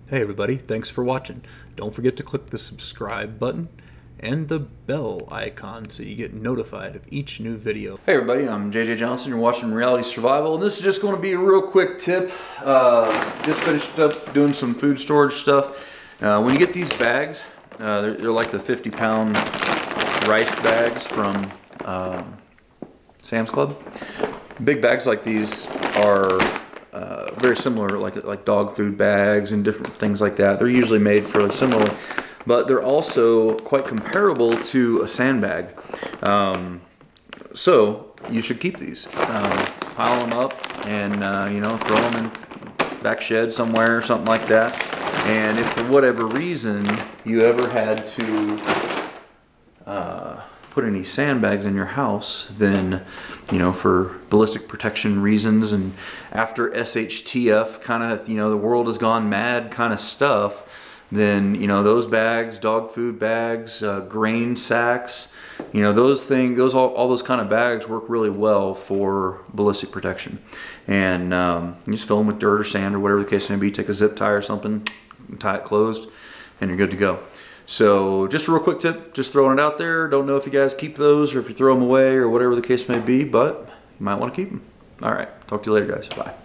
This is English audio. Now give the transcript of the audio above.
Hey everybody, thanks for watching. Don't forget to click the subscribe button and the bell icon so you get notified of each new video. Hey everybody, I'm JJ Johnson. You're watching Reality Survival, and this is just going to be a real quick tip. Just finished up doing some food storage stuff. When you get these bags, they're like the 50-pound rice bags from Sam's Club. Big bags like these are very similar, like dog food bags and different things like that. They're usually made fairly similarly, but they're also quite comparable to a sandbag. So you should keep these. Pile them up and you know, throw them in back shed somewhere or something like that. And if for whatever reason you ever had to put any sandbags in your house, then, you know, for ballistic protection reasons and after SHTF kind of, you know, the world has gone mad kind of stuff, then, you know, those bags, dog food bags, grain sacks, you know, those things, all those kind of bags work really well for ballistic protection. And you just fill them with dirt or sand or whatever the case may be, take a zip tie or something, tie it closed, and you're good to go. So just a real quick tip, just throwing it out there. Don't know if you guys keep those or if you throw them away or whatever the case may be, but you might want to keep them. All right, talk to you later, guys. Bye.